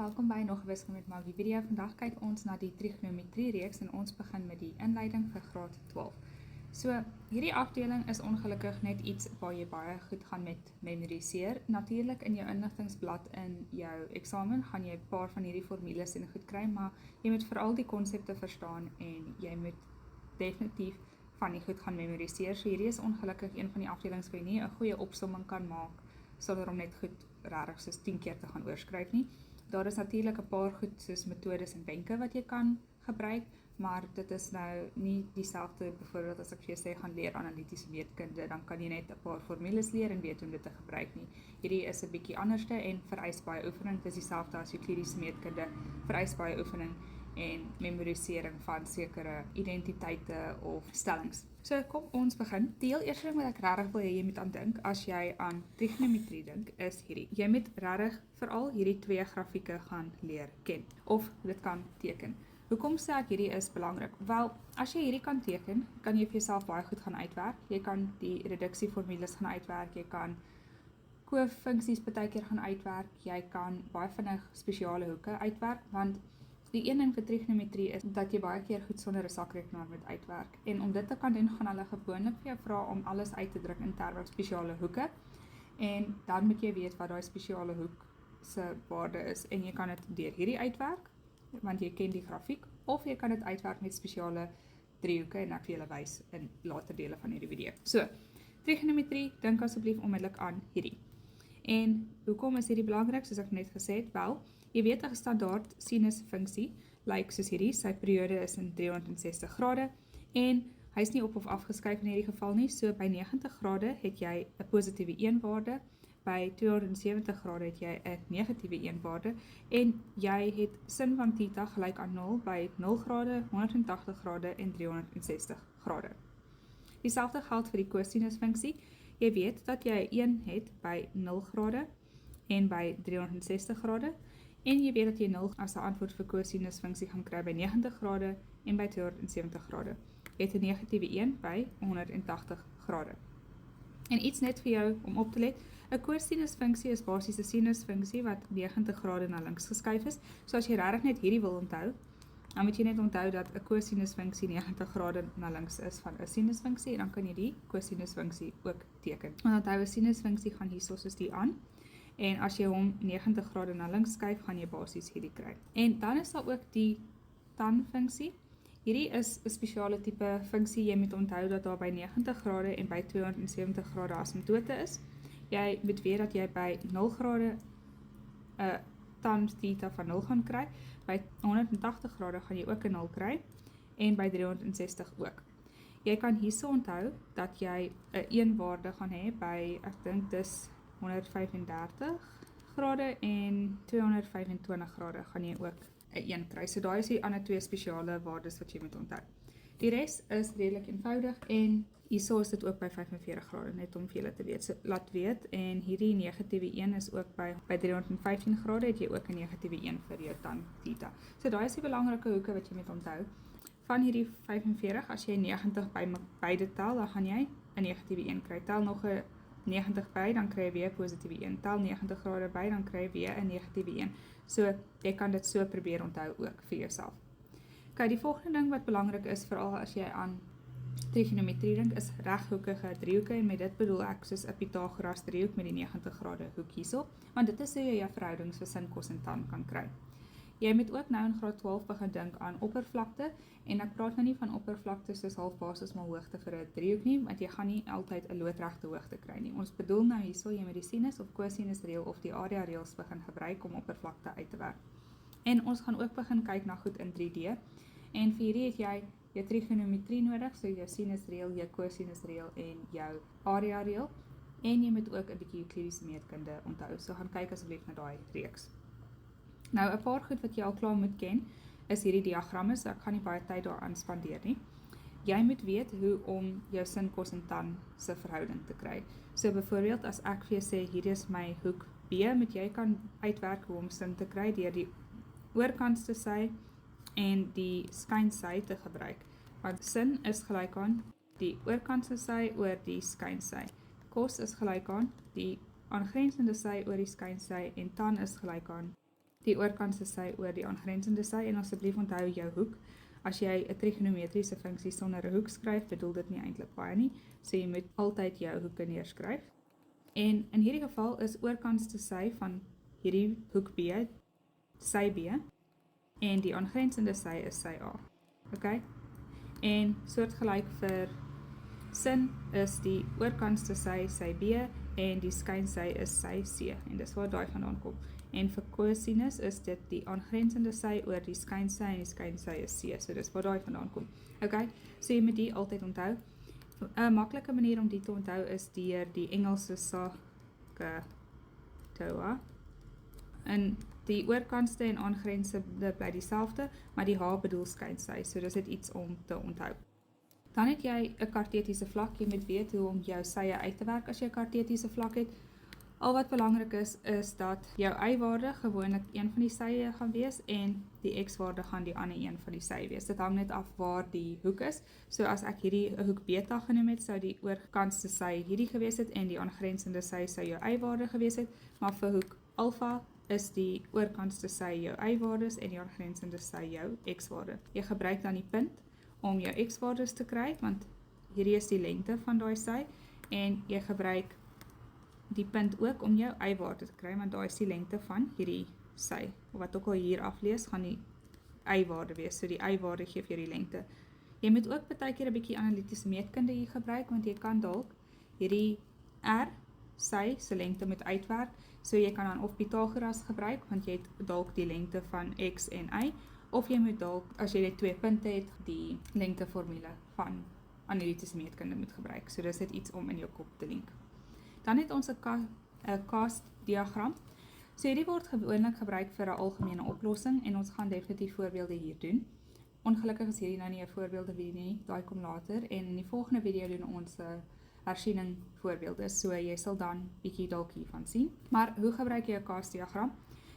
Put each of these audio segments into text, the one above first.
welkom by nog 'n wiskunde met Maggie video. Vandag kyk ons na die trigonometrie reeks en ons begin met die inleiding vir graad 12. So, hierdie afdeling is ongelukkig net iets waar jy baie goed gaan met memoriseer. Natuurlik in jou inligtingsblad in jou eksamen gaan jy 'n paar van hierdie formules en goed kry, maar jy moet veral die konsepte verstaan en jy moet definitief van die goed gaan memoriseer. So hierdie is ongelukkig een van die afdelings waar jy nie 'n goeie opsomming kan maak sonder om net goed regtig soos 10 keer te gaan oorskryf nie. Daar is natuurlik 'n paar goed soos metodes en wenke wat jy kan gebruik, maar dit is nou nie dieselfde byvoorbeeld as ek vir jou sê gaan leer analitiese meetkunde, dan kan jy net 'n paar formules leer en weet hoe om dit te gebruik nie. Hierdie is 'n bietjie anderste en vereis baie oefening. Dit is dieselfde as Euklidiese meetkunde, vereis baie oefening en memorisering van sekere identiteite of stellings. So kom ons begin. Die heel eerste ding wat ek regtig wil hê jy moet aan dink as jy aan trigonometrie dink is hierdie. Jy moet regtig veral hierdie twee grafieke gaan leer ken of dit kan teken. Hoekom sê ek hierdie is belangrik? Wel, as jy hierdie kan teken, kan jy vir jouself baie goed gaan uitwerk. Jy kan die reduksieformules gaan uitwerk, jy kan kofunksies partykeer gaan uitwerk, jy kan baie vinnig spesiale hoeke uitwerk, want die een ding vir trigonometrie is dat jy baie keer goed sonder 'n sakrekenaar moet uitwerk. En om dit te kan doen, gaan hulle gewoonlik vir jou vra om alles uit te druk in terme van spesiale hoeke. En dan moet jy weet wat daai spesiale hoek se waarde is en jy kan dit deur hierdie uitwerk, want jy ken die grafiek, of jy kan dit uitwerk met spesiale driehoeke en ek vir julle wys in later dele van hierdie video. So, trigonometrie, dink asseblief onmiddellik aan hierdie. En hoekom is hierdie belangrik, soos ek net gesê het? Wel, jy weet 'n standaard sinusfunksie lyk soos hierdie, sy periode is in 360 grade en hy is nie op of afgeskuif in hierdie geval nie, so by 90 grade het jy 'n positiewe 1 waarde, by 270 grade het jy 'n negatiewe 1 waarde en jy het sin van theta gelyk aan 0 by 0 grade, 180 grade en 360 grade. Dieselfde geld vir die cosinusfunksie. Jy weet dat jy 1 het by 0 grade en by 360 grade en jy weet dat jy 0 as 'n antwoord vir cosinusfunksie gaan kry by 90 grade en by 270 grade. Jy het 'n negatiewe 1 by 180 grade. En iets net vir jou om op te let, 'n cosinusfunksie is basies 'n sinusfunksie wat 90 grade na links geskuif is. So as jy regtig net hierdie wil onthou, dan moet jy net onthou dat 'n cosinusfunksie 90 grade na links is van 'n sinusfunksie en dan kan jy die cosinusfunksie ook teken. Want onthou 'n sinusfunksie gaan hierso soos die aan. En as jy hom 90 grade na links skuif, gaan jy basies hierdie kry. En dan is daar ook die tan-funksie. Hierdie is 'n spesiale tipe funksie. Jy moet onthou dat daar by 90 grade en by 270 grade asymptote is. Jy moet weet dat jy by 0 grade 'n tan theta van 0 gaan kry. By 180 grade gaan jy ook 'n 0 kry en by 360 ook. Jy kan hierso onthou dat jy 'n 1 waarde gaan hê by, ek dink dis 135 grade en 225 grade gaan jy ook 'n 1 kry. So daai is die ander twee spesiale waardes wat jy moet onthou. Die res is redelik eenvoudig en hierso is dit ook by 45 grade, net om vir julle te weet. So laat weet en hierdie negatiewe 1 is ook by 315 grade het jy ook 'n negatiewe 1 vir jou tan theta. So daai is die belangrike hoeke wat jy moet onthou. Van hierdie 45, as jy 90 by beide tel, dan gaan jy 'n negatiewe 1 kry. Tel nog 'n 90 by, dan kry jy weer 'n positiewe 1. Tel 90 grade by, dan kry jy weer 'n negatiewe 1. So, jy kan dit so probeer onthou ook vir jouself. Okay, die volgende ding wat belangrik is, veral as jy aan trigonometrie dink, is reghoekige driehoeke en met dit bedoel ek soos 'n Pythagoras driehoek met die 90 grade hoek hierso, want dit is hoe jy jou verhoudings vir sin, kos en tan kan kry. Jy moet ook nou in graad 12 begin dink aan oppervlakte en ek praat nou nie van oppervlakte soos halfbasismaal hoogte vir 'n driehoek nie, want jy gaan nie altyd 'n loodregte hoogte kry nie. Ons bedoel nou hierso jy met die sinus of cosinus reël of die area reëls begin gebruik om oppervlakte uit te werk. En ons gaan ook begin kyk na goed in 3D. En vir hierdie het jy jou trigonometrie nodig, so jou sinus reël, jou cosinus reël en jou area reël. En jy moet ook 'n bietjie Euklidiese meetkunde onthou. So gaan kyk asseblief na daai reeks. Nou, 'n paar goed wat jy al klaar moet ken, is hierdie diagramme, so ek gaan nie baie tyd daaraan spandeer nie. Jy moet weet hoe om jou sin, kos en tan se verhouding te kry. So byvoorbeeld, as ek vir jou sê, hier is my hoek B, moet jy kan uitwerk hoe om sin te kry deur die oorkantste sy en die skynsy te gebruik. Want sin is gelyk aan die oorkantste sy oor die skynsy. Kos is gelyk aan die aangrensende sy oor die skynsy en tan is gelyk aan die oorkantste sy oor die aangrensende sy, en asseblief onthou jou hoek. As jy 'n trigonometriese funksie sonder 'n hoek skryf, bedoel dit nie eintlik baie nie, so jy moet altyd jou hoeke neerskryf. En in hierdie geval is oorkantste sy van hierdie hoek B, sy B, en die aangrensende sy is sy A. Okay? En soortgelyk vir sin is die oorkantste sy B, en die skynsy is sy C, en dis waar daai vandaan kom. En vir cosinus is dit die aangrensende sy oor die skynsy, en die skynsy is C, so dis waar daai vandaan kom. Okay, so jy moet die altyd onthou. 'n maklike manier om die te onthou is deur die Engelse SOHCAHTOA. En die oorkantste en aangrensende bly dieselfde, maar die H bedoel skynsy, so dis dit iets om te onthou. Dan het jy 'n kartesiese vlak, jy moet weet hoe om jou sye uit te werk as jy 'n kartesiese vlak het. Al wat belangrik is dat jou y-waarde gewoonlik een van die sye gaan wees en die x-waarde gaan die ander een van die sye wees. Dit hang net af waar die hoek is. So as ek hierdie 'n hoek beta genoem het, sou die oorkantste sy hierdie gewees het en die aangrensende sy sou jou y-waarde gewees het, maar vir hoek alfa is die oorkantste sy jou y-waardes en die aangrensende sy jou x-waarde. Jy gebruik dan die punt om jou x-waardes te kry, want hierdie is die lengte van daai sy, en jy gebruik die punt ook om jou y-waarde te kry, want daai is die lengte van hierdie sy. Wat ook al hier aflees, gaan die y-waarde wees, so die y-waarde gee vir die lengte. Jy moet ook baie keer 'n bietjie analitiese meetkunde hier gebruik, want jy kan dalk hierdie r, sy se lengte moet uitwerk, so jy kan dan of Pythagoras gebruik, want jy het dalk die lengte van x en y, of jy moet dalk, as jy net 2 punte het, die lengteformule van analitiese meetkunde moet gebruik. So dis dit iets om in jou kop te link. Dan het ons 'n cast diagram. So hierdie word gewoonlik gebruik vir 'n algemene oplossing, en ons gaan definitief voorbeelde hier doen. Ongelukkig is hierdie nou nie 'n voorbeelde video nie, daai kom later, en in die volgende video doen ons 'n hersiening voorbeelde, so jy sal dan bietjie dalk hiervan sien. Maar hoe gebruik jy 'n cast diagram?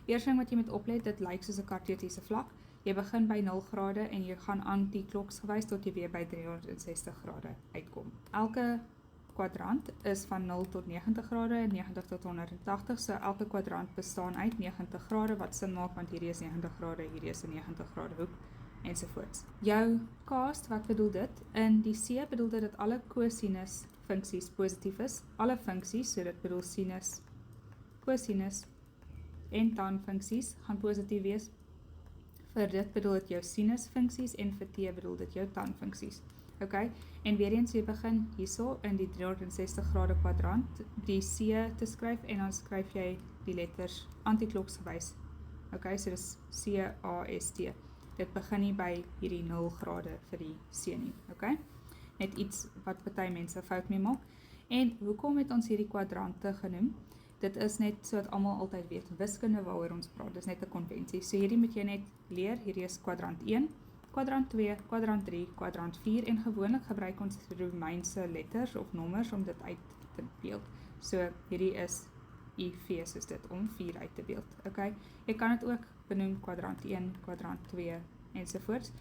Eerste ding wat jy moet oplet, dit lyk soos 'n kartesiese vlak. Jy begin by 0 grade en jy gaan anti-kloksgewys tot jy weer by 360 grade uitkom. Elke kwadrant is van 0 tot 90 grade en 90 tot 180, so elke kwadrant bestaan uit 90 grade, wat sin maak, want hierdie is 90 grade, hierdie is 'n 90 grade hoek, ensovoorts. Jou cast, wat bedoel dit? In die C bedoel dit dat alle cosinus funksies positief is, alle funksies, so dit bedoel sinus, cosinus en tan funksies gaan positief wees. Vir dit bedoel dit jou sinus funksies en vir t bedoel dit jou tan funksies. Okay, en weer eens jy begin hierso in die 360 grade kwadrant die C te skryf, en dan skryf jy die letters antikloksgewys. Okay, so dis C A S T. Dit begin nie by hierdie 0 grade vir die C nie. Okay, net iets wat party mense fout mee maak. En hoekom het ons hierdie kwadrante genoem? Dit is net so dat almal altyd weet, wiskunde waaroor ons praat, dis net 'n konvensie. So hierdie moet jy net leer, hierdie is kwadrant 1, kwadrant 2, kwadrant 3, kwadrant 4, en gewoonlik gebruik ons Romeinse letters of nommers om dit uit te beeld. So hierdie is IV, soos dit om 4 uit te beeld. Okay, jy kan dit ook benoem kwadrant 1, kwadrant 2, ensovoorts.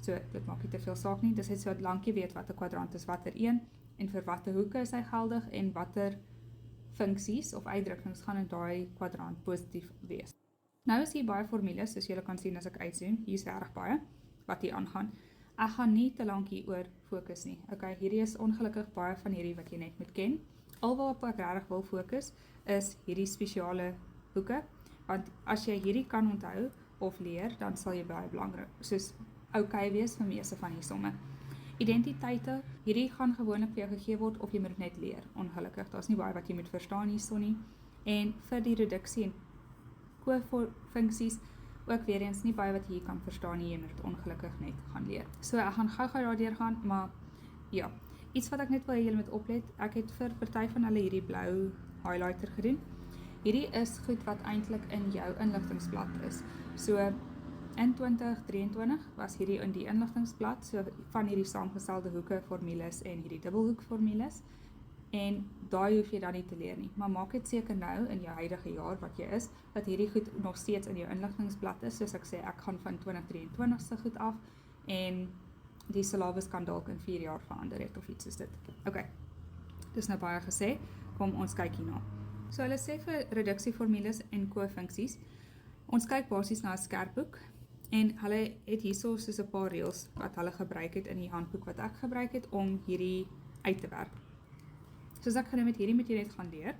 So dit maak nie te veel saak nie, dis net so dat lank jy weet wat 'n kwadrant is, watter een, en vir watter hoeke is hy geldig, en watter funksies of uitdrukkings gaan in daai kwadrant positief wees. Nou is hier baie formules, soos julle kan sien as ek uitzoom, hier is reg baie wat hier aangaan. Ek gaan nie te lank hieroor fokus nie. Okay, hierdie is ongelukkig baie van hierdie wat jy net moet ken. Alwaarop ek regtig wil fokus is hierdie spesiale hoeke, want as jy hierdie kan onthou of leer, dan sal jy baie belangrik, soos okay wees vir meeste van die somme. Identiteite, hierdie gaan gewoonlik vir jou gegee word of jy moet dit net leer. Ongelukkig, daar's nie baie wat jy moet verstaan hierso nie. En vir die reduksie en kofunksies, ook weer eens nie baie wat jy hier kan verstaan nie, jy moet dit ongelukkig net gaan leer. So ek gaan gou daardeur gaan, maar ja, iets wat ek net wil hê julle moet oplet, ek het vir party van hulle hierdie blou highlighter gedoen. Hierdie is goed wat eintlik in jou inligtingsblad is. So in 2023 was hierdie in die inligtingsblad, so van hierdie saamgestelde hoeke formules en hierdie dubbelhoekformules, en daai hoef jy dan nie te leer nie, maar maak dit seker nou in jou huidige jaar wat jy is, dat hierdie goed nog steeds in jou inligtingsblad is, soos ek sê, ek gaan van 2023 se goed af, en die syllabus kan dalk in 4 jaar verander het, of iets is dit. Ok, dis nou baie gesê, kom ons kyk hierna. So hulle sê vir reduksieformules en kofunksies, Ons kyk basies na 'n skerpboek en hulle het hierso soos 'n paar reëls wat hulle gebruik het in die handboek wat ek gebruik het om hierdie uit te werk. Soos ek genoem het, hierdie moet jy net gaan leer.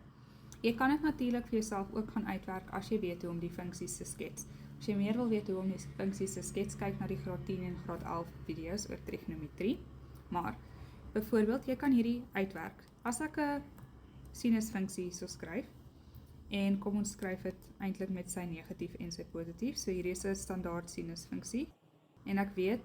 Jy kan dit natuurlik vir jouself ook gaan uitwerk as jy weet hoe om die funksies te skets. As jy meer wil weet hoe om die funksies te skets, kyk na die graad 10 en graad 11 video's oor trigonometrie. Maar byvoorbeeld, jy kan hierdie uitwerk. As ek 'n sinusfunksie so skryf, en kom ons skryf dit eintlik met sy negatief en sy positief. So hierdie is 'n standaard sinusfunksie. En ek weet,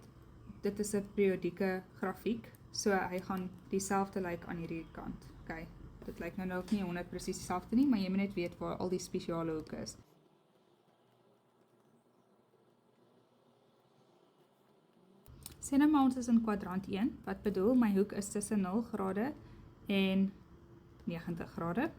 dit is 'n periodieke grafiek, so hy gaan dieselfde lyk aan hierdie kant. Okay. Dit lyk nou ook nie 100% presies dieselfde nie, maar jy moet net weet waar al die spesiale hoeke is. Sê nou maar ons is in kwadrant 1, wat bedoel my hoek is tussen 0 grade en 90 grade.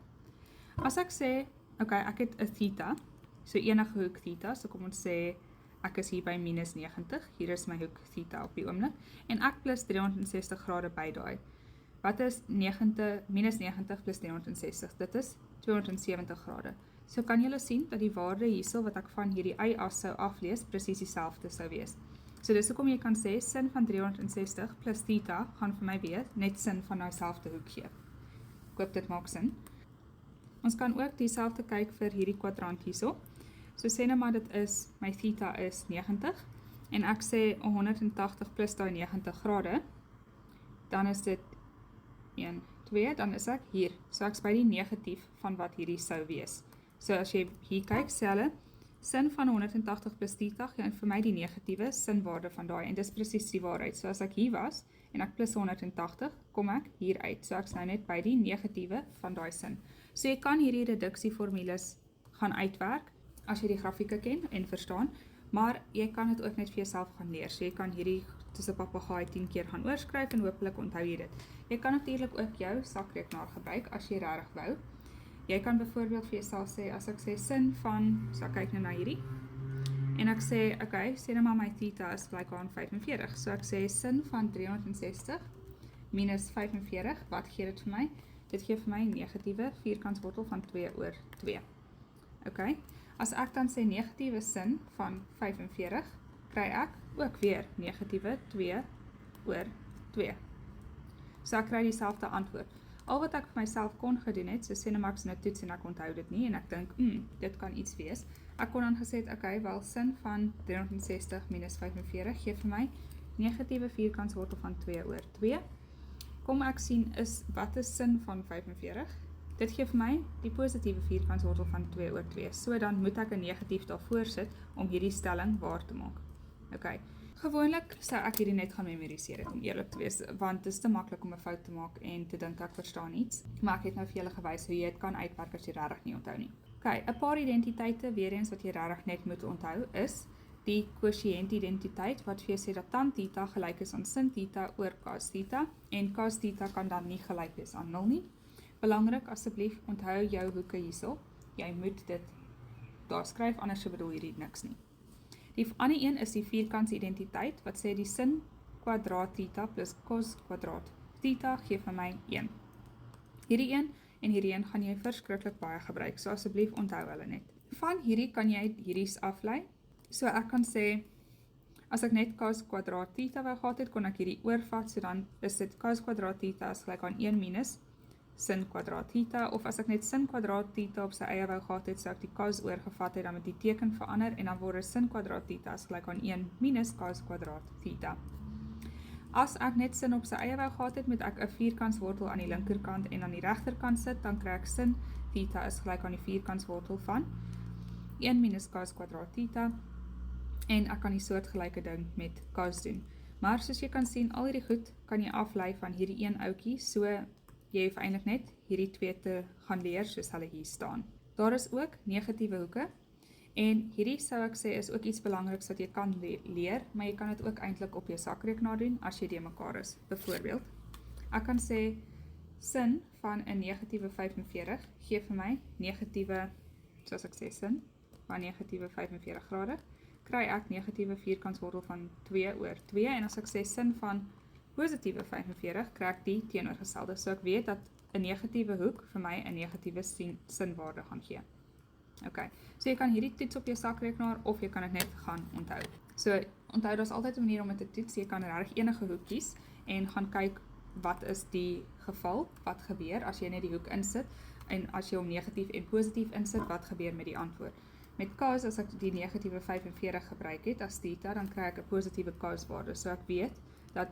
As ek sê, okay, ek het 'n theta, so enige hoek theta, so kom ons sê, ek is hier by minus 90, hier is my hoek theta op die oomblik, en ek plus 360 grade by daai. Wat is minus 90 plus 360? Dit is 270 grade. So kan julle sien dat die waarde hierso wat ek van hierdie y-as sou aflees, presies dieselfde sou wees. So dis hoekom jy kan sê, sin van 360 plus theta gaan vir my wees, net sin van daai selfde hoek gee. Ek hoop dit maak sin. Ons kan ook dieselfde kyk vir hierdie kwadrant hierso. So sê nou maar dit is, my theta is 90, en ek sê 180 plus daai 90 grade, dan is dit 1, 2, dan is ek hier. So ek is by die negatief van wat hierdie sou wees. So as jy hier kyk, sê hulle, sin van 180 plus theta gee vir my die negatiewe sinwaarde van daai, en dis presies die waarheid. So as ek hier was, en ek plus 180, kom ek hier uit. So ek is nou net by die negatiewe van daai sin. So jy kan hierdie reduksieformules gaan uitwerk, as jy die grafieke ken en verstaan, maar jy kan dit ook net vir jouself gaan leer. So jy kan hierdie tussen papegaai 10 keer gaan oorskryf en hopelik onthou jy dit. Jy kan natuurlik ook jou sakrekenaar gebruik as jy regtig wou. Jy kan byvoorbeeld vir jouself sê, as ek sê sin van, so ek kyk nou na hierdie, en ek sê, okay, sê nou maar my theta is gelyk aan 45. So ek sê sin van 360 minus 45, wat gee dit vir my? Dit gee vir my negatiewe vierkantswortel van 2 oor 2. Okay. As ek dan sê negatiewe sin van 45, kry ek ook weer negatiewe 2 oor 2. So ek kry dieselfde antwoord. Al wat ek vir myself kon gedoen het, so sê nou maar ek nou toets en ek onthou dit nie, en ek dink, dit kan iets wees. Ek kon dan gesê het, okay, wel sin van 360 minus 45 gee vir my negatiewe vierkantswortel van 2 oor 2. Kom ek sien, wat is sin van 45? Dit gee vir my die positiewe vierkantswortel van 2 oor 2. So dan moet ek 'n negatief daarvoor sit om hierdie stelling waar te maak. Okay. Gewoonlik sou ek hierdie net gaan memoriseer om eerlik te wees, want dit is te maklik om 'n fout te maak en te dink ek verstaan iets. Maar ek het nou vir julle gewys hoe jy dit kan uitwerk as jy regtig nie onthou nie. Okay, 'n paar identiteite weer eens wat jy regtig net moet onthou is die quotient-identiteit wat vir jou sê dat tan theta gelyk is aan sin theta oor cos theta, en cos theta kan dan nie gelyk wees aan 0 nie. Belangrik, asseblief onthou jou hoeke hierso. Jy moet dit daar skryf, anders bedoel hierdie niks nie. Die ander een is die vierkantsidentiteit wat sê die sin kwadraat theta plus cos kwadraat theta gee vir my 1. Hierdie een en hierdie een gaan jy verskriklik baie gebruik, so asseblief onthou hulle net. Van hierdie kan jy hierdie aflei. So ek kan sê, as ek net cos kwadraat theta wou gehad het, kon ek hierdie oorvat, so dan is dit cos kwadraat theta is gelyk aan 1 minus sin kwadraat theta, of as ek net sin kwadraat theta op sy eie wou gehad het, sou ek die cos oorgevat het, dan met die teken verander, en dan word sin kwadraat theta is gelyk aan 1 minus cos kwadraat theta. As ek net sin op sy eie wou gehad het, moet ek 'n vierkantswortel aan die linkerkant en aan die regterkant sit, dan kry ek sin theta is gelyk aan die vierkantswortel van 1 minus cos kwadraat theta, en ek kan die soortgelyke ding met cos doen. Maar soos jy kan sien, al hierdie goed kan jy aflei van hierdie een ouetjie, so jy hoef eintlik net hierdie twee te gaan leer soos hulle hier staan. Daar is ook negatiewe hoeke, en hierdie sou ek sê is ook iets belangriks wat jy kan leer, maar jy kan dit ook eintlik op jou sakrekenaar doen as jy die mekaar is. Byvoorbeeld, ek kan sê sin van 'n negatiewe 45 gee vir my negatiewe, soos ek sê sin van negatiewe 45 grade, kry ek negatiewe vierkantswortel van 2 oor 2, en as ek sê sin van positiewe 45, kry ek die teenoorgestelde. So ek weet dat 'n negatiewe hoek vir my 'n negatiewe sinwaarde gaan gee. Okay, so jy kan hierdie toets op jou sakrekenaar of jy kan dit net gaan onthou. So onthou, daar's altyd 'n manier om dit te toets. Jy kan regtig enige hoek kies en gaan kyk wat is die geval, wat gebeur as jy net die hoek insit en as jy hom negatief en positief insit, wat gebeur met die antwoord. Met cos, as ek die negatiewe 45 gebruik het as theta, dan kry ek 'n positiewe coswaarde. So ek weet dat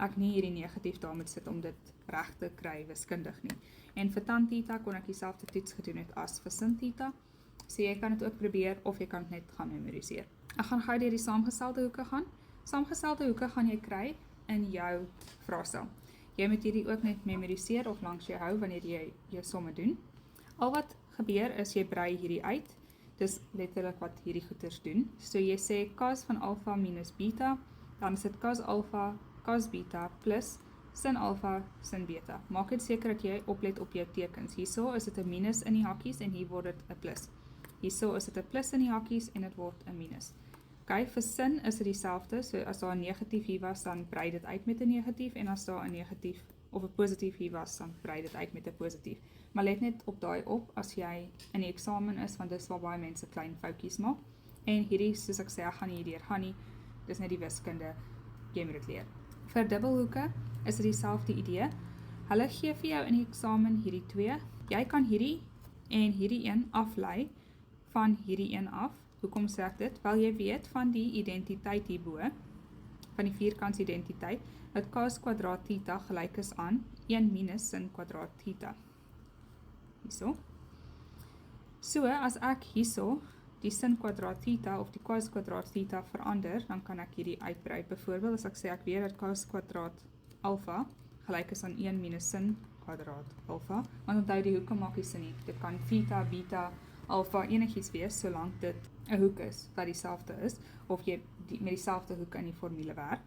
ek nie hierdie negatief daar moet sit om dit reg te kry wiskundig nie. En vir tan theta kon ek dieselfde toets gedoen het as vir sin theta. So jy kan dit ook probeer of jy kan dit net gaan memoriseer. Ek gaan gou deur die saamgestelde hoeke gaan. Saamgestelde hoeke gaan jy kry in jou vraestel. Jy moet hierdie ook net memoriseer of langs jou hou wanneer jy jou somme doen. Al wat gebeur is jy brei hierdie uit. Dis letterlik wat hierdie goeters doen. So jy sê cos van alfa minus beta, dan sit cos alfa, cos beta plus sin alfa, sin beta. Maak dit seker dat jy oplet op jou tekens. Hierso is dit 'n minus in die hakkies en hier word dit 'n plus. Hierso is dit 'n plus in die hakkies en dit word 'n minus. Okay, vir sin is dit dieselfde. So as daar 'n negatief hier was, dan brei dit uit met 'n negatief en as daar 'n negatief of 'n positief hier was, dan brei dit uit met 'n positief. Maar let net op daai op as jy in die eksamen is, want dis waar baie mense klein foutjies maak. En hierdie, soos ek sê, ek gaan nie hierdeur gaan nie. Dis net die wiskunde, jy moet dit leer. Vir dubbelhoeke is dit dieselfde idee. Hulle gee vir jou in die eksamen hierdie twee. Jy kan hierdie en hierdie een aflei van hierdie een af. Hoekom sê ek dit? Wel, jy weet van die identiteit hierbo, van die vierkants identiteit, dat cos kwadraat theta gelyk is aan 1 minus sin kwadraat theta. Hierso. So, as ek hierso die sin kwadraat theta of die cos kwadraat theta verander, dan kan ek hierdie uitbrei. Byvoorbeeld, as ek sê ek weet dat cos kwadraat alfa gelyk is aan 1 minus sin kwadraat alfa, want onthou die hoeke maak nie sin nie. Dit kan theta, beta, alfa enigiets wees, solank dit 'n hoek is wat dieselfde is, of jy met dieselfde hoek in die formule werk.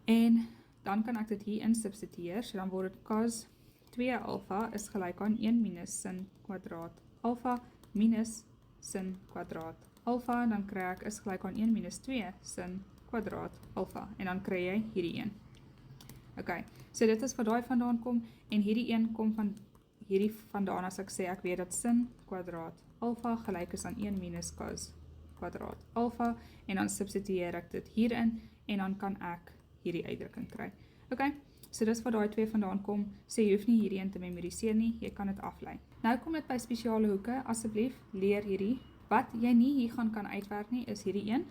En dan kan ek dit hier in substitueer, so dan word dit cos 2 alfa is gelyk aan 1 minus sin kwadraat alfa minus sin kwadraat alfa, en dan kry ek is gelyk aan 1 minus 2 sin kwadraat alfa, en dan kry jy hierdie een. Okay, so dit is wat daai vandaan kom, en hierdie een kom van hierdie vandaan as ek sê ek weet dat sin kwadraat alfa gelyk is aan 1 minus cos kwadraat alfa, en dan substitueer ek dit hierin, en dan kan ek hierdie uitdrukking kry. Okay, so dis waar daai twee vandaan kom, so jy hoef nie hierdie een te memoriseer nie, jy kan dit aflei. Nou kom dit by spesiale hoeke, asseblief leer hierdie. Wat jy nie hier gaan kan uitwerk nie, is hierdie een,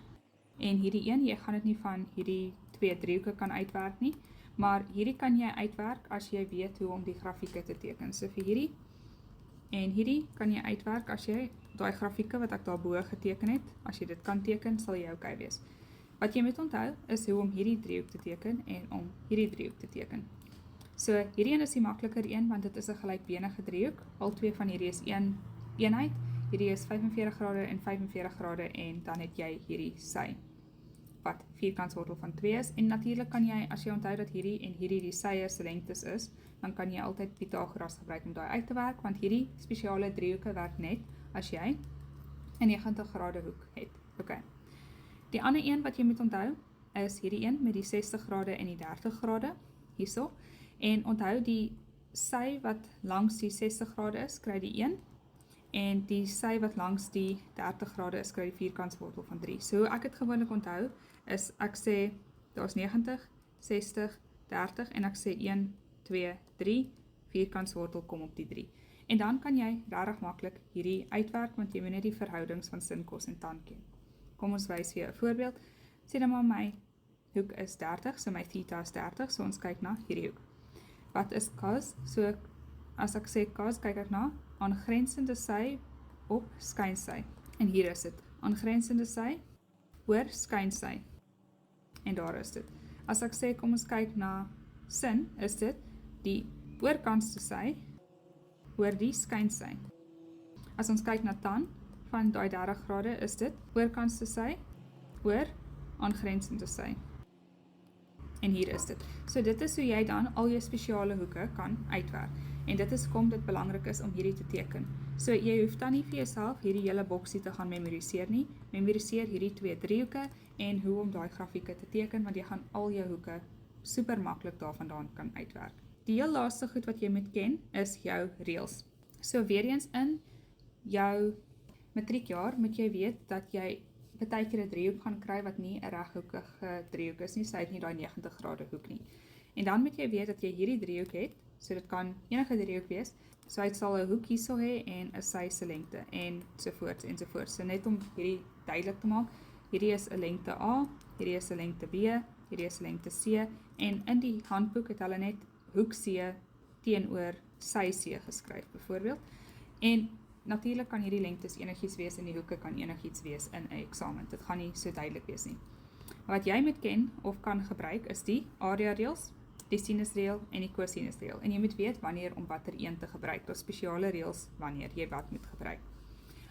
en hierdie een, jy gaan dit nie van hierdie twee driehoeke kan uitwerk nie, maar hierdie kan jy uitwerk as jy weet hoe om die grafieke te teken. So vir hierdie en hierdie kan jy uitwerk as jy daai grafieke wat ek daarbo geteken het, as jy dit kan teken, sal jy okay wees. Wat jy moet onthou is hoe om hierdie driehoek te teken en om hierdie driehoek te teken. So hierdie een is die makliker een, want dit is 'n gelykbenige driehoek. Al twee van hierdie is een eenheid. Hierdie is 45 grade en 45 grade, en dan het jy hierdie sy wat vierkantswortel van 2 is, en natuurlik kan jy, as jy onthou dat hierdie en hierdie die sye se lengtes is, dan kan jy altyd Pythagoras gebruik om daai uit te werk, want hierdie spesiale driehoeke werk net as jy 'n 90 grade hoek het. Okay. Die ander een wat jy moet onthou is hierdie een met die 60 grade en die 30 grade hierso, en onthou die sy wat langs die 60 grade is, kry die 1, en die sy wat langs die 30 grade is, kry die vierkantswortel van 3. So hoe ek het gewoonlik onthou, is ek sê, daar's 90, 60, 30, en ek sê 1, 2, 3, vierkantswortel kom op die 3. En dan kan jy regtig maklik hierdie uitwerk, want jy moet net die verhoudings van sin, kos en tan ken. Kom ons wys vir jou 'n voorbeeld. Sê dan maar my hoek is 30, so my theta is 30, so ons kyk na hierdie hoek. Wat is cos? So as ek sê cos, kyk ek na aangrensende sy op skynsy. En hier is dit, aangrensende sy oor skynsy. En daar is dit. As ek sê, kom ons kyk na sin, is dit die oorkantste sy oor die skynsy. As ons kyk na tan, van daai 30 grade, is dit oorkantste sy oor aangrensende sy. En hier is dit. So dit is hoe jy dan al jou spesiale hoeke kan uitwerk. En dit is hoekom dit belangrik is om hierdie te teken. So jy hoef dan nie vir jouself hierdie hele boksie te gaan memoriseer nie. Memoriseer hierdie twee driehoeke en hoe om daai grafieke te teken, want jy gaan al jou hoeke super maklik daarvandaan kan uitwerk. Die heel laaste goed wat jy moet ken is jou reëls. So weer eens in jou matriekjaar moet jy weet dat jy baie keer 'n driehoek gaan kry wat nie 'n reghoekige driehoek is nie, so hy het nie daai 90 grade hoek nie. En dan moet jy weet dat jy hierdie driehoek het, so dit kan enige driehoek wees, so hy sal 'n hoek hierso hê en 'n sy se lengte en sovoorts en sovoorts. So net om hierdie duidelik te maak, hierdie is 'n lengte A, hierdie is 'n lengte B, hierdie is 'n lengte C en in die handboek het hulle net hoek C teenoor sy C geskryf byvoorbeeld. En natuurlik kan hierdie lengtes enigiets wees en die hoeke kan enigiets wees in 'n eksamen. Dit gaan nie so duidelik wees nie. Wat jy moet ken of kan gebruik is die area reëls, die sinusreël en die cosinusreël. En jy moet weet wanneer om watter een te gebruik. Daar's spesiale reëls wanneer jy wat moet gebruik.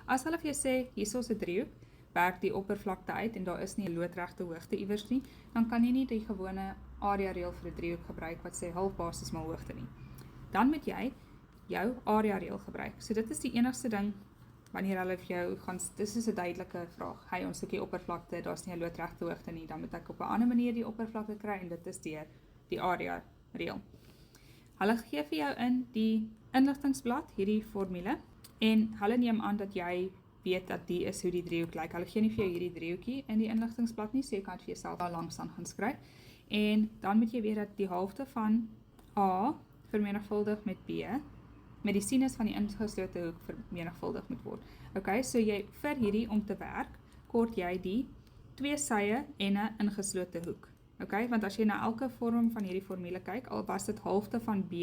As hulle vir jou sê hierso is 'n driehoek, werk die oppervlakte uit en daar is nie 'n loodregte hoogte iewers nie, dan kan jy nie die gewone area reël vir 'n driehoek gebruik wat sê half basis maal hoogte nie. Dan moet jy jou area reël gebruik. So dit is die enigste ding wanneer hulle vir jou gaan, dis is 'n duidelike vraag. Hy ons stukkie oppervlakte, daar's nie 'n loodregte hoogte nie, dan moet ek op 'n ander manier die oppervlakte kry en dit is deur die area reël. Hulle gee vir jou in die inligtingsblad hierdie formule en hulle neem aan dat jy weet dat die is hoe die driehoek lyk. Hulle gee nie vir jou hierdie driehoekie in die inligtingsblad nie, so jy kan dit vir jouself daar langs aan gaan skryf. En dan moet jy weet dat die helfte van A vermenigvuldig met B met die sinus van die ingeslote hoek vermenigvuldig moet word. Okay, so jy vir hierdie om te werk, kort jy die twee sye en 'n ingeslote hoek. Okay, want as jy na elke vorm van hierdie formule kyk, al was dit halfte van B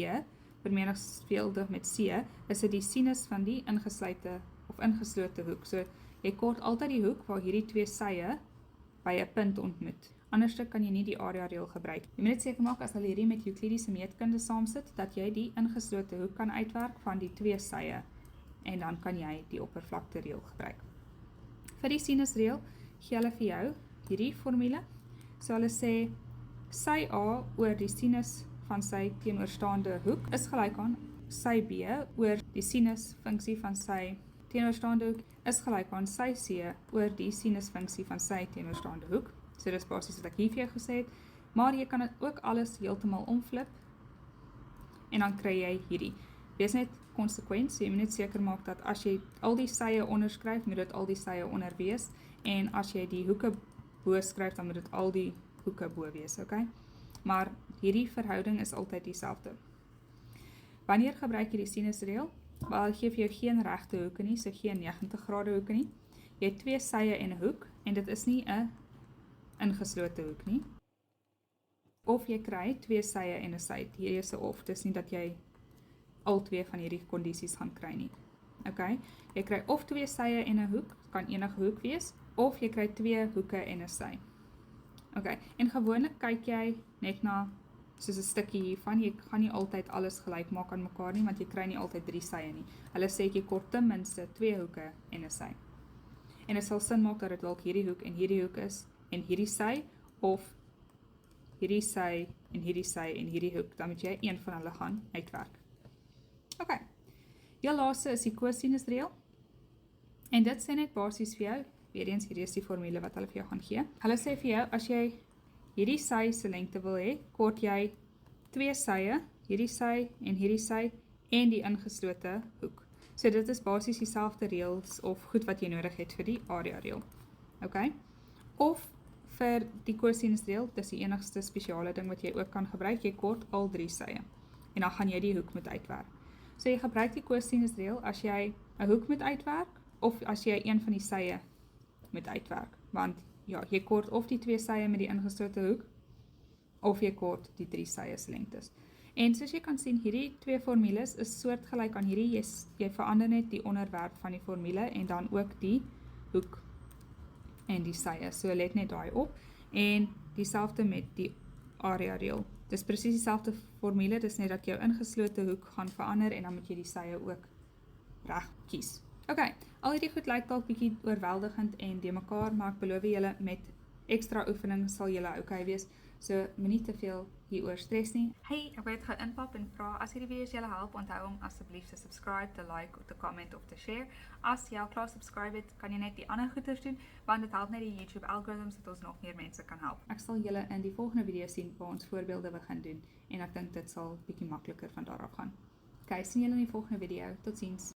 vermenigvuldig met C, is dit die sinus van die ingesluite of ingeslote hoek. So jy kort altyd die hoek waar hierdie twee sye by 'n punt ontmoet. Anderslik kan jy nie die area reël gebruik. Jy moet net seker maak as hulle hierdie met Euklidiese meetkunde saamsit, dat jy die ingeslote hoek kan uitwerk van die twee sye en dan kan jy die oppervlakte reël gebruik. Vir die sinusreël gee hulle vir jou hierdie formule. So hulle sê sy A oor die sinus van sy teenoorstaande hoek is gelyk aan sy B oor die sinusfunksie van sy teenoorstaande hoek is gelyk aan sy C oor die sinusfunksie van sy teenoorstaande hoek. So dis basies wat ek hier vir jou gesê het, maar jy kan dit ook alles heeltemal omflip en dan kry jy hierdie. Wees net konsekwent, so jy moet net seker maak dat as jy al die sye onderskryf, moet dit al die sye onder wees en as jy die hoeke bo skryf, dan moet dit al die hoeke bo wees, okay? Maar hierdie verhouding is altyd dieselfde. Wanneer gebruik jy die sinusreël? Wel, hy gee vir jou geen regte hoeke nie, so geen 90 grade hoeke nie. Jy het twee sye en 'n hoek en dit is nie 'n ingeslote hoek nie. Of jy kry twee sye en 'n sy. Hier is 'n of, dis nie dat jy al twee van hierdie kondisies gaan kry nie. Okay? Jy kry of twee sye en 'n hoek, kan enige hoek wees, of jy kry twee hoeke en 'n sy. Okay, en gewoonlik kyk jy net na soos 'n stukkie hiervan, jy gaan nie altyd alles gelyk maak aan mekaar nie, want jy kry nie altyd drie sye nie. Hulle sê jy kort ten minste twee hoeke en 'n sy. En dit sal sin maak dat dit dalk hierdie hoek en hierdie hoek is, en hierdie sy, of hierdie sy en hierdie sy en hierdie hoek, dan moet jy een van hulle gaan uitwerk. Okay, jou laaste is die cosinusreël, en dit sê net basies vir jou, weer eens hierdie is die formule wat hulle vir jou gaan gee. Hulle sê vir jou, as jy hierdie sy se lengte wil hê, kort jy twee sye, hierdie sy en die ingeslote hoek. So dit is basies dieselfde reëls of goed wat jy nodig het vir die area reël. Okay? Of vir die cosinusreël, dis die enigste spesiale ding wat jy ook kan gebruik, jy kort al drie sye. En dan gaan jy die hoek moet uitwerk. So jy gebruik die cosinusreël as jy 'n hoek moet uitwerk, of as jy een van die sye moet uitwerk. Want ja, jy kort of die twee sye met die ingeslote hoek, of jy kort die drie sye se lengtes. En soos jy kan sien, hierdie twee formules is soortgelyk aan hierdie, jy verander net die onderwerp van die formule, en dan ook die hoek en die sye. So let net daai op, en dieselfde met die area reël. Dis presies dieselfde formule, dis net dat jou ingeslote hoek gaan verander, en dan moet jy die sye ook reg kies. Okay, al hierdie goed lyk dalk bietjie oorweldigend en de mekaar, maar ek beloof julle met ekstra oefening sal julle okay wees, so moenie te veel hieroor stres nie. Hey, ek wil dit gou inpap en vra, as hierdie video's julle help, onthou om asseblief te subscribe, te like, te comment of te share. As jy al klaar subscribe het, kan jy net die ander goeders doen, want dit help net die YouTube algorithms dat ons nog meer mense kan help. Ek sal julle in die volgende video sien waar ons voorbeelde begin doen, en ek dink dit sal bietjie makliker van daar af gaan. Okay, sien julle in die volgende video. Totsiens.